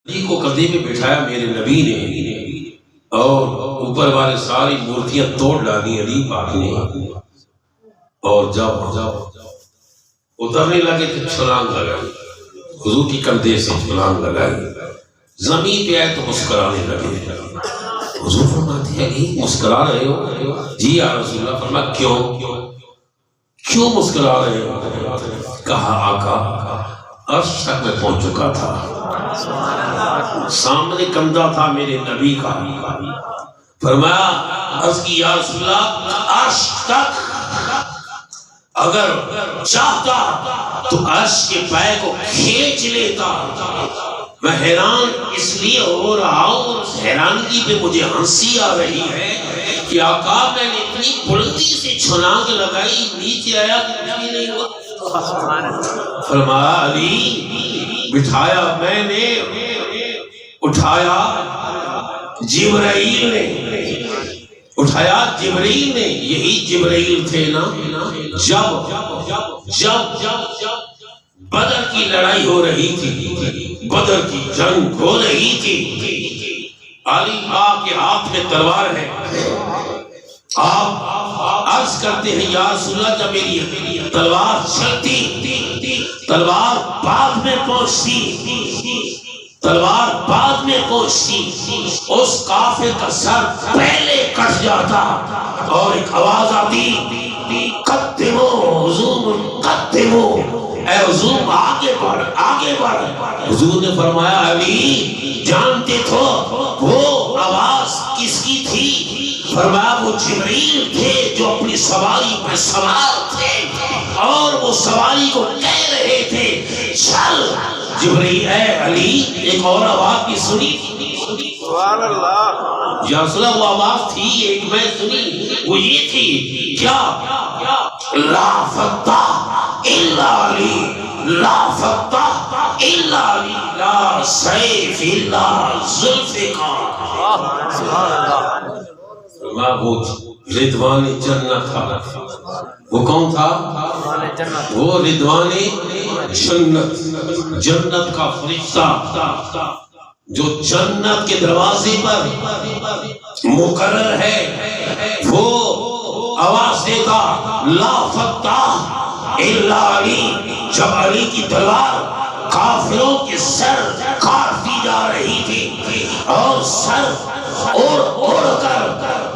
علی کو کندھے پہ بٹھایا میرے نبی نے اور اوپر والے ساری مورتیاں توڑ ڈالی علی پاک نے، اور جب اترنے لگے تو چھلانگ لگائی، حضور کی کندھے سے چھلانگ لگائی، زمین پہ آئے تو مسکرانے لگے۔ حضور فرماتے ہیں علی مسکرا رہے ہو؟ جی یا رسول اللہ۔ فرمایا کیوں مسکرا رہے ہو؟ کہا آقا عرش تک میں پہنچ چکا تھا، سامنے کندھا تھا میرے نبی کا۔ فرمایا عرض کی یا رسول اللہ عرش تک اگر چاہتا تو عرش کے پائے کو کھینچ لیتا۔ میں حیران اس لیے ہو رہا ہوں، اس حیرانگی پہ مجھے ہنسی آ رہی ہے کہ آقا میں نے اتنی بلندی سے چھلانگ لگائی، نیچے آیا کچھ بھی نہیں ہوا۔ فرمایا علی بٹھایا میں نے، اٹھایا جبرائیل نے، اٹھایا جبرائیل نے۔ یہی جبرائیل تھے نا جب بدر کی لڑائی ہو رہی تھی، بدر کی جنگ ہو رہی تھی، علی آپ کے ہاتھ میں تلوار ہے، آپ عرض کرتے ہیں یا رسول اللہ جب میری تلوار چلتی، تلوار بعد میں پہنچتی، تلوار بعد میں پہنچتی، اس کافر کا سر پہلے کٹ جاتا اور ایک آواز آتی قدمو حضور قدمو، اے حضور آگے بڑھ آگے بڑھ۔ حضور نے فرمایا علی جانتے تھو وہ آواز کس کی تھی؟ فرمایا وہ جبرائیل تھے جو اپنی سواری پر سوار تھے اور وہ سواری کو کہہ رہے تھے چل جبرائیل۔ اے علی ایک اور آواز بھی سنی سبحان اللہ یا رسول اللہ، وہ آواز تھی ایک میں سنی، وہ یہ تھی کیا؟ لا فتح الا علی، لا فتح الا علی، لا سیف الا ذوالفقار۔ سبحان اللہ۔ میں وہ رضوان جنت تھا، وہ کون تھا؟ وہ رضوان جنت، جنت کا فرشتہ جو جنت کے دروازے پر مقرر ہے، وہ آواز دیتا لا فتح الا علی۔ جب علی کی تلوار کافروں کے سر کاٹتی جا رہی تھی اور سر اڑ کر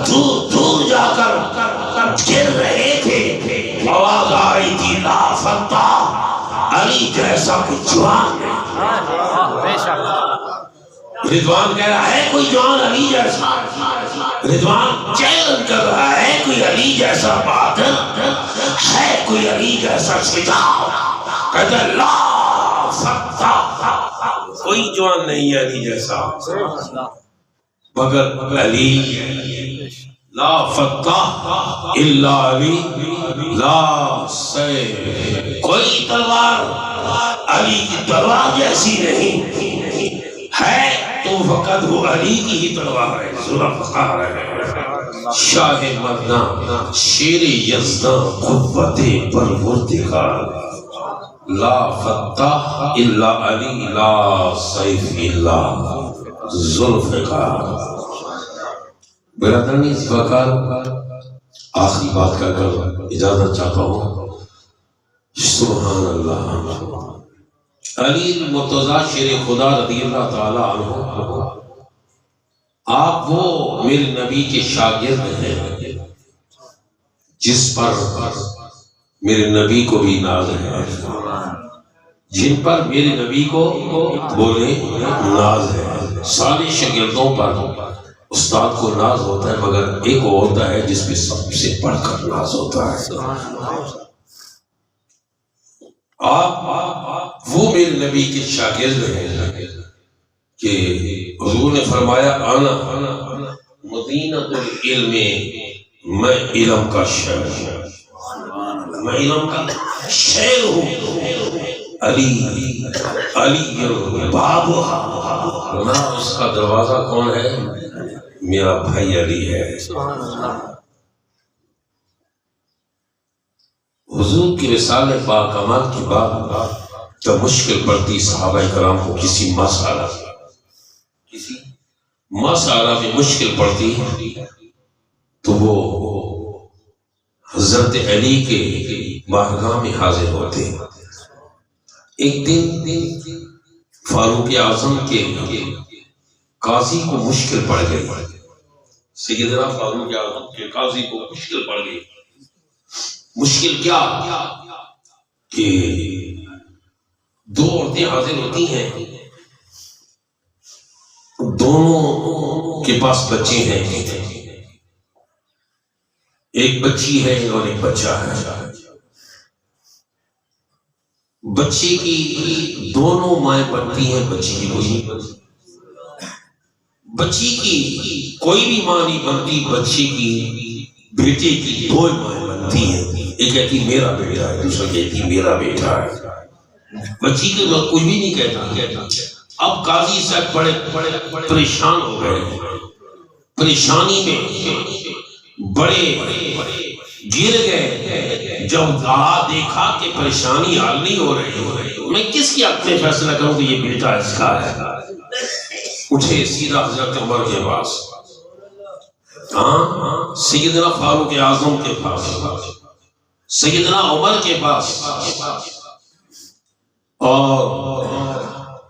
دور دور جا کر گر رہے تھے، آواز آ رہی تھی لا فتح علی جیسا کوئی جوان ہے۔ رضوان کہہ رہا ہے کوئی جوان علی جیسا، رضوان چیلنج کر رہا ہے کوئی علی جیسا بہادر ہے، کوئی علی جیسا شجاع؟ کہتا ہے لا فتح، کوئی جوان نہیں ہے علی جیسا مگر علی، لا فتح الا علی، لا سیف، کوئی تلوار علی کی تلوار جیسی نہیں ہے، تو فقط وہ علی کی ہی تلوار ہے، ذوالفقار ہے، شاہ مرداں، شیر یزداں، قوت پروردگار، لا فتح الا علی، لا سیف الا ذوالفقار۔ برادرانی اس وقت آخری بات کر کر اجازت چاہتا ہوں۔ سبحان اللہ، علی المرتضیٰ شیر خدا رضی اللہ تعالی عنہ، آپ وہ میرے نبی کے شاگرد ہیں جس پر میرے نبی کو بھی ناز ہے، جن پر میرے نبی کو بولے ناز ہے۔ سارے شاگردوں پر استاد کو ناز ہوتا ہے، مگر ایک ہوتا ہے جس پہ سب سے بڑھ کر ناز ہوتا ہے۔ آپ وہ میرے نبی کے شاگرد ہیں کہ حضور نے فرمایا آنا مدینۃ العلم، میں علم کا شہر ہوں، میں علم کا شہر ہوں، علی بابھا، اس کا دروازہ کون ہے؟ میرا بھائی علی ہے۔ حضور کی رسالت باکمال کی بات جب مشکل پڑتی صحابہ کرام کو کسی مسئلہ مسئلہ میں مشکل پڑتی تو وہ حضرت علی کے بارگاہ میں حاضر ہوتے. ایک دن فاروق اعظم کے قاضی کو مشکل پڑ گئی. سیدنا فاروق اعظم کے قاضی کو مشکل پڑ گئی. مشکل کیا کہ دو عورتیں حاضر ہوتی ہیں، دونوں کے پاس بچے ہیں، ایک بچی ہے اور ایک بچہ ہے. بچے کی دونوں مائیں بنتی ہیں، بچی کی کوئی بچی کی کوئی بھی ماں نہیں بنتی، بچی کی بیٹے کی دو مائیں بنتی ہیں. ایک کہتی میرا بیٹا ہے، دوسرا کہتی میرا بیٹا ہے. بچی کے وقت کچھ بھی نہیں کہتا. اب قاضی صاحب بڑے پریشان ہو گئے، پریشانی میں بڑے گر گئے. جب دیکھا کہ پریشانی حل نہیں ہو رہی، میں کس کی حق سے فیصلہ کروں کہ یہ بیٹا اس کا ہے. اٹھے سیدھا حضرت عمر کے پاس، سیدنا فاروق اعظم کے پاس، سیدنا عمر کے پاس، اور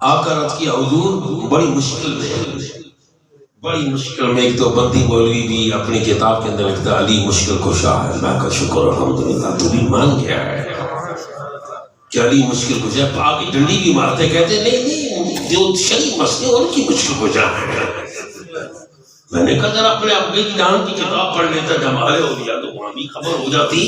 آ کر عرض کیا حضور بڑی مشکل میں ایک تو بندی مولوی بھی اپنی کتاب کے اندر لکھتا علی مشکل کشا ہے. اللہ کا شکر الحمدللہ تو بھی مان گیا ہے کہ علی مشکل کشا ہے. آگے ڈنڈی بھی مارتے، کہتے نہیں جو شریف مسئلے ان کی مشکل کشا ہے. میں نے کہا ذرا اپنے ابے کی جان کی کتاب پڑھ لیتا جمال اولیاء تو وہاں بھی خبر ہو جاتی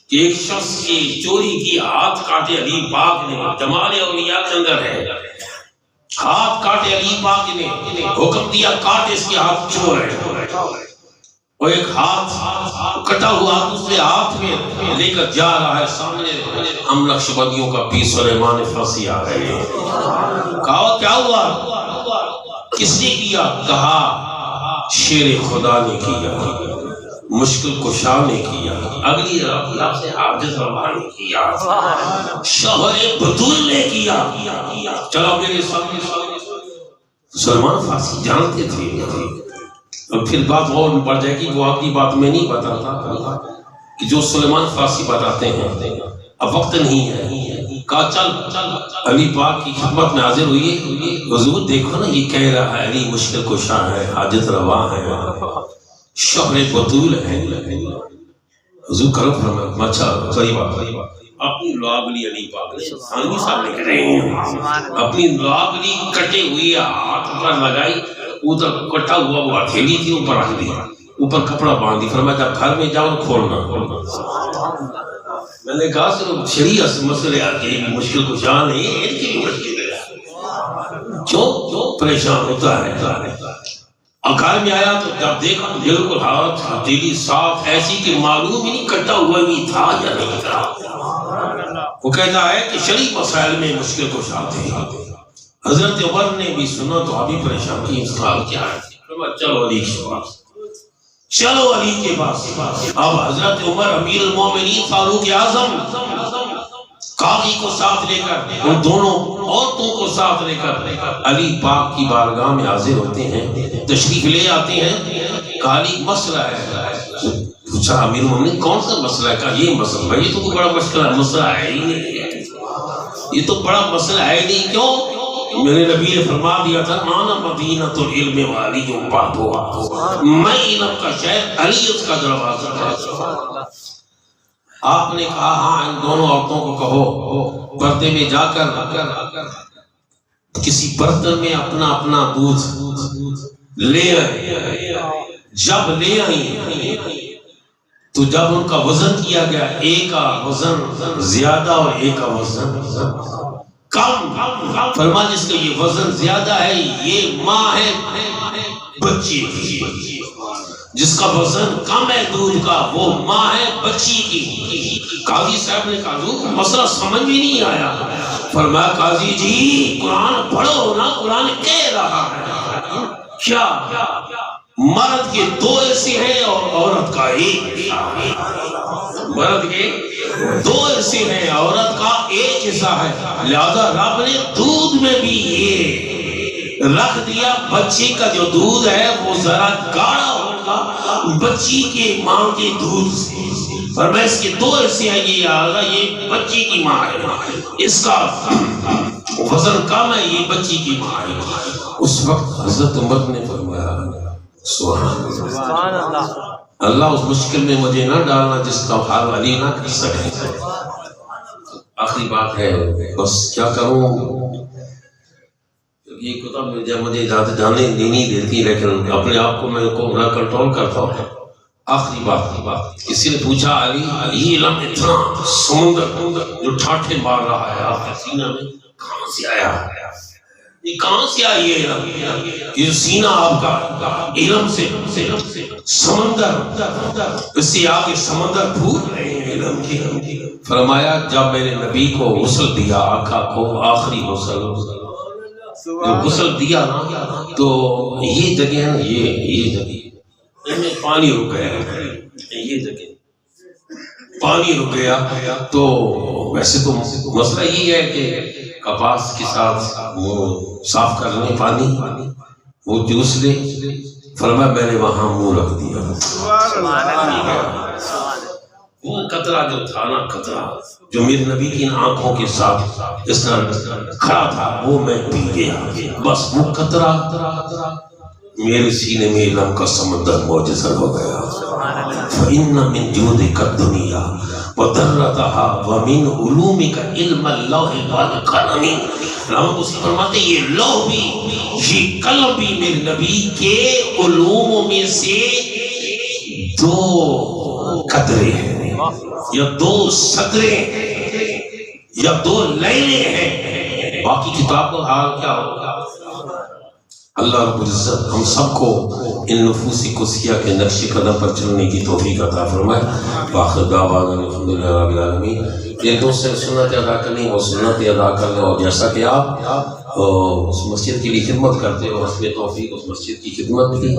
کہ ایک شخص کی چوری کی ہاتھ کاٹے علی پاک نے. جمال اولیاء کے اندر ہے ہاتھ کاٹے علی پاک نے حکم دیا کاٹ اس کے ہاتھ چور ہے. اور ایک ہاتھ کٹا ہوا دوسرے ہاتھ میں لے کر جا رہا ہے. سامنے ہم نقشبندیوں کا پیر سلیمان فارسی آ رہے ہیں. کہا کیا ہوا؟ کس نے کیا؟ کہا شیر خدا نے کیا، مشکل کشا نے کیا، اگلی رب سے حاجت روا نے کیا، شوہر بطول نے کیا. چلو میرے سامنے سلمان فارسی جانتے تھے. اور پھر بات اور بڑھ جائے گی، وہ آپ کی بات میں نہیں بتاتا کہ جو سلیمان فارسی بتاتے ہیں اب وقت نہیں ہے. کہا چل علی پاک کی خدمت میں حاضر ہوئی. حضور دیکھو نا یہ کہہ رہا ہے علی مشکل کشا ہے، حاجت روا ہے، شوہر بطول ہے. حضور کرم فرمایا اچھا قریب اپنی لعابلی علی پاک نے خانوی صاحب نے کہہ رہے ہیں اپنی لعابلی کٹے ہوئی ہاتھ پر لگائی، ادھر کٹا ہوا وہ ہتھیلی تھی اوپر رکھ دی، اوپر کپڑا باندھ دی. فرمایا جب گھر میں جاؤ کھولنا. میں نے کہا صرف شریعت مسئلے آتے ہیں، مشکل کچھ نہیں ہے، ان کی بھی مشکل ہے. کیوں پریشان ہوتا ہے؟ گھر میں آیا تو جب دیکھا تو بالکل ہاتھ ہتھیلی صاف ایسی کہ معلوم ہی نہیں کٹا ہوا بھی تھا یا نہیں تھا. وہ کہتا ہے کہ شریف مسائل میں مشکل کچھ آتے ہیں. حضرت عمر نے بھی سنا تو ابھی پریشان کی اس کا کیا ہے. چلو علی کے پاس، چلو علی کے پاس. اب حضرت عمر امیر المومنین فاروق اعظم قاضی کو ساتھ لے کر ان دونوں عورتوں کو ساتھ لے کر علی پاک کی بارگاہ میں حاضر ہوتے ہیں، تشریف لے آتے ہیں. علی مسئلہ ہے. پوچھا امیر المومنین کون سا مسئلہ ہے؟ کہا یہ مسئلہ ہے. یہ تو کوئی بڑا مسئلہ ہے ہی نہیں، یہ تو بڑا مسئلہ ہے ہی نہیں. کیوں؟ میرے نبی نے فرما دیا تھا مانا مدینۃ العلم وعلی بابها، میں علم کا شہر علی اس کا دروازہ ہے. آپ نے کہا ہاں ان دونوں عورتوں کو کہو پردے میں جا کر کسی برتن میں اپنا اپنا دودھ لے آئے. جب لے آئی تو جب ان کا وزن کیا گیا، ایک کا وزن زیادہ اور ایک کا وزن کم. فرما جس کا یہ وزن زیادہ ہے یہ ماں ہے بچی کی، جس کا وزن کم ہے دودھ کا وہ ماں ہے بچی کی. قاضی صاحب نے کہا مسئلہ سمجھ بھی نہیں آیا. فرمایا قاضی جی قرآن پڑھو نا، قرآن کہہ رہا ہے کیا مرد کے دو حصے ہیں اور عورت کا ایک. مرد کے دو حصے ہیں، عورت کا ایک حصہ ہے. لہذا رب نے دودھ میں بھی یہ رکھ دیا بچے کا جو دودھ ہے وہ ذرا گاڑھا ہوگا بچی کے ماں کے دودھ سے، فرمایا اس کے دو ایسے ہیں، یہ آگا یہ بچی کی ماں ہے، اس کا وزن کم ہے، یہ بچی کی ماں ہے۔ اس وقت حضرت عمر نے فرمایا سبحان اللہ، اللہ اس مشکل میں مجھے نہ ڈالنا جس کا حال علی نہ کر سکے۔ آخری بات ہے، بس کیا کروں، یہ کتاب مجھے اجازت جانے نہیں دیتی، لیکن اپنے آپ کو میں نہ کنٹرول کرتا ہوں۔ آخری بات کسی نے پوچھا علی یہ علم اتنا سمندر جو ٹھاٹھے مار رہا ہے آپ کے سینہ میں کہاں سے آیا، یہ کہاں سے آئی ہے علم، یہ سینہ آپ کا علم سے سمندر، اس سے آگے سمندر پھول رہے ہیں علم کی۔ فرمایا جب میں نے نبی کو غسل دیا، آقا کو آخری غسل دیا نا، تو یہ جگہ ہے نا، یہ جگہ پانی رک گیا، یہ جگہ پانی رک گیا۔ تو ویسے تو مسئلہ یہ ہے کہ کپاس کے ساتھ وہ صاف کر لیں پانی، وہ جوس لے، فرمایا میں نے وہاں منہ رکھ دیا، وہ قطرہ جو تھا نا، قطرہ جو میرے نبی کی آنکھوں کے ساتھ اس طرح کھڑا تھا وہ میں پی گیا، بس وہ قطرہ میرے سینے میں علم کا سمندر معجزہ ہو گیا۔ فَإِنَّ مِن جُودِكَ الدُّنْيَا وَضَرَّتَهَا وَمِنْ عُلُومِكَ عِلْمَ اللَّوْحِ وَالْقَلَمِ۔ علامہ بصری فرماتے یہ لوح بھی یہ قلم بھی میرے نبی کے علوموں میں سے دو قطرے ہیں یا دو سطرے یا دو لائنیں ہیں، باقی کتاب کا حال کیا ہوگا۔ اللہ رب العزت ہم سب کو ان نفوس قدسیہ کے نقش قدم پر چلنے کی توفیق عطا فرمائے۔ وآخر دعوانا الحمدللہ رب العالمین۔ ایک دوسرے سنت ادا کرنی وہ سنت ادا کر لیں، اور جیسا کہ آپ اس مسجد کے لیے خدمت کرتے ہو، اس میں توفیق اس مسجد کی خدمت کی